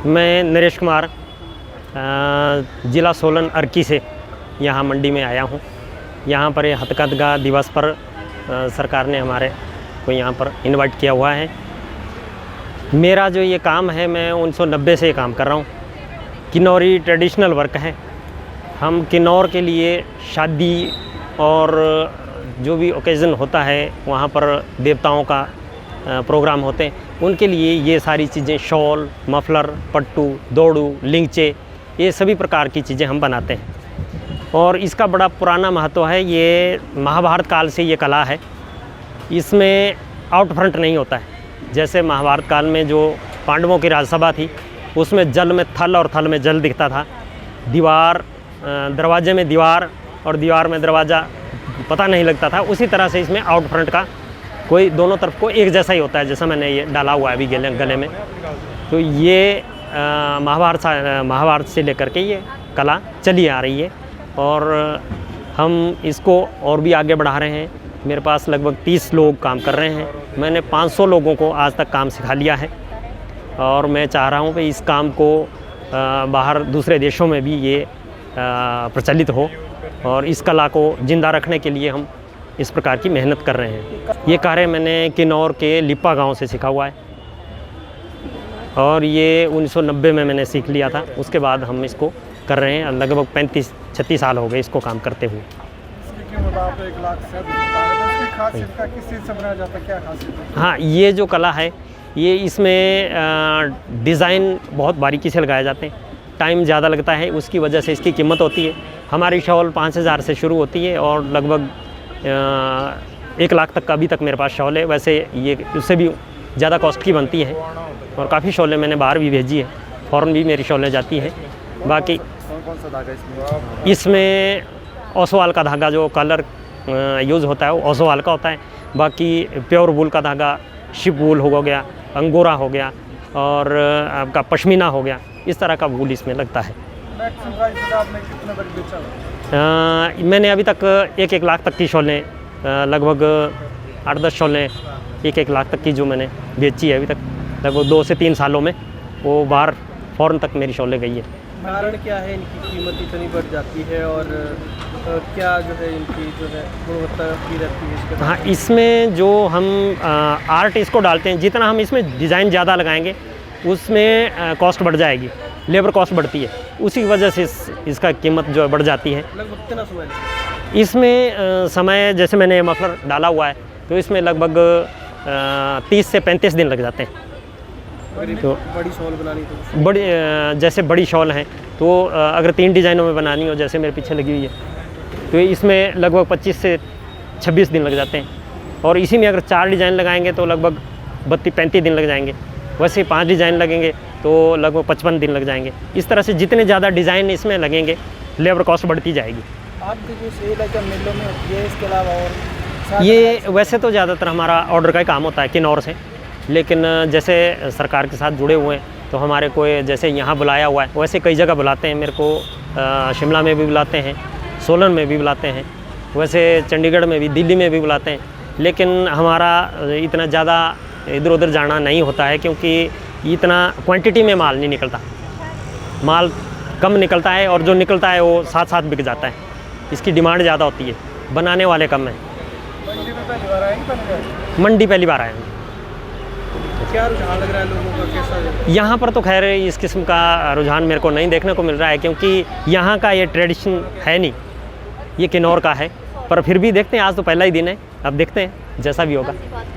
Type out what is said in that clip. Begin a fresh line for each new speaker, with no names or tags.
मैं नरेश कुमार ज़िला सोलन अर्की से यहाँ मंडी में आया हूँ। यहाँ पर हथकरघा दिवस पर सरकार ने हमारे को यहाँ पर इनवाइट किया हुआ है। मेरा जो ये काम है, मैं 1990 से ये काम कर रहा हूँ। किन्नौरी ट्रेडिशनल वर्क है। हम किन्नौर के लिए शादी और जो भी ओकेज़न होता है, वहाँ पर देवताओं का प्रोग्राम होते हैं, उनके लिए ये सारी चीज़ें, शॉल, मफलर, पट्टू, दौड़ू, लिंगचे, ये सभी प्रकार की चीज़ें हम बनाते हैं। और इसका बड़ा पुराना महत्व है। ये महाभारत काल से ये कला है। इसमें आउट फ्रंट नहीं होता है। जैसे महाभारत काल में जो पांडवों की राजसभा थी, उसमें जल में थल और थल में जल दिखता था। दीवार, दरवाजे में दीवार और दीवार में दरवाज़ा पता नहीं लगता था। उसी तरह से इसमें आउट फ्रंट का कोई दोनों तरफ को एक जैसा ही होता है। जैसा मैंने ये डाला हुआ है अभी गले में, तो ये महाभारत से लेकर के ये कला चली आ रही है और हम इसको और भी आगे बढ़ा रहे हैं। मेरे पास लगभग 30 लोग काम कर रहे हैं। मैंने 500 लोगों को आज तक काम सिखा लिया है और मैं चाह रहा हूँ कि इस काम को बाहर दूसरे देशों में भी ये प्रचलित हो और इस कला को ज़िंदा रखने के लिए हम इस प्रकार की मेहनत कर रहे हैं। ये कार्य मैंने किन्नौर के लिप्पा गांव से सीखा हुआ है और ये 1990 में मैंने सीख लिया था। उसके बाद हम इसको कर रहे हैं। लगभग 35-36 साल हो गए इसको काम करते हुए। हाँ, ये जो कला है, ये इसमें डिज़ाइन बहुत बारीकी से लगाए जाते हैं। टाइम ज़्यादा लगता है, उसकी वजह से इसकी कीमत होती है। हमारी शॉल 5000 से शुरू होती है और लगभग 1 लाख तक का अभी तक मेरे पास शॉल है। वैसे ये उससे भी ज़्यादा कॉस्ट की बनती है और काफ़ी शॉलें मैंने बाहर भी भेजी है। फ़ॉरेन भी मेरी शॉलें जाती हैं। बाकी
कौन सा धागा
इसमें ओसवाल का धागा जो कलर यूज़ होता है वो ओसवाल का होता है। बाकी प्योर वूल का धागा, शिप वूल हो गया, अंगोरा हो गया और आपका पश्मीना हो गया, इस तरह का वूल इसमें लगता है। मैंने अभी तक 1-1 लाख तक की शॉलें, लगभग 8-10 शॉलें 1-1 लाख तक की जो मैंने बेची है अभी तक, लगभग 2 से 3 सालों में वो बाहर फ़ॉरेन तक मेरी शॉलें गई है।
कारण क्या है इनकी कीमत इतनी बढ़ जाती है और क्या जो है इनकी जो है गुणवत्ता की रहती है इसके?
हाँ, इसमें जो हम आर्ट इसको डालते हैं, जितना हम इसमें डिज़ाइन ज़्यादा लगाएंगे उसमें कॉस्ट बढ़ जाएगी, लेबर कॉस्ट बढ़ती है। उसी वजह से इसका कीमत जो है बढ़ जाती है।
लगभग कितना समय
इसमें समय, जैसे मैंने मफलर डाला हुआ है तो इसमें लगभग 30 से 35 दिन लग जाते हैं।
तो बड़ी शॉल बनानी तो
बड़ी, जैसे बड़ी शॉल हैं तो अगर 3 डिज़ाइनों में बनानी हो, जैसे मेरे पीछे लगी हुई है, तो इसमें लगभग 25 से 26 दिन लग जाते हैं। और इसी में अगर 4 डिज़ाइन लगाएंगे तो लगभग 32-35 दिन लग जाएंगे। वैसे 5 डिज़ाइन लगेंगे तो लगभग 55 दिन लग जाएंगे। इस तरह से जितने ज़्यादा डिज़ाइन इसमें लगेंगे, लेबर कॉस्ट बढ़ती जाएगी।
आपकी जो सेल है मेलों में होती है, इसके अलावा और
ये वैसे तो ज़्यादातर हमारा ऑर्डर का ही काम होता है किन्नौर से, लेकिन जैसे सरकार के साथ जुड़े हुए हैं तो हमारे को जैसे यहाँ बुलाया हुआ है, वैसे कई जगह बुलाते हैं मेरे को। शिमला में भी बुलाते हैं, सोलन में भी बुलाते हैं, वैसे चंडीगढ़ में भी, दिल्ली में भी बुलाते हैं। लेकिन हमारा इतना ज़्यादा इधर उधर जाना नहीं होता है क्योंकि इतना क्वांटिटी में माल नहीं निकलता। माल कम निकलता है और जो निकलता है वो साथ साथ बिक जाता है। इसकी डिमांड ज़्यादा होती है, बनाने वाले कम हैं। मंडी पहली बार आए हैं।
क्या रुझान लग रहा है लोगों का, कैसा?
यहाँ पर तो खैर इस किस्म का रुझान मेरे को नहीं देखने को मिल रहा है क्योंकि यहाँ का ये ट्रेडिशन है नहीं, ये किन्नौर का है। पर फिर भी देखते हैं, आज तो पहला ही दिन है, अब देखते हैं जैसा भी होगा।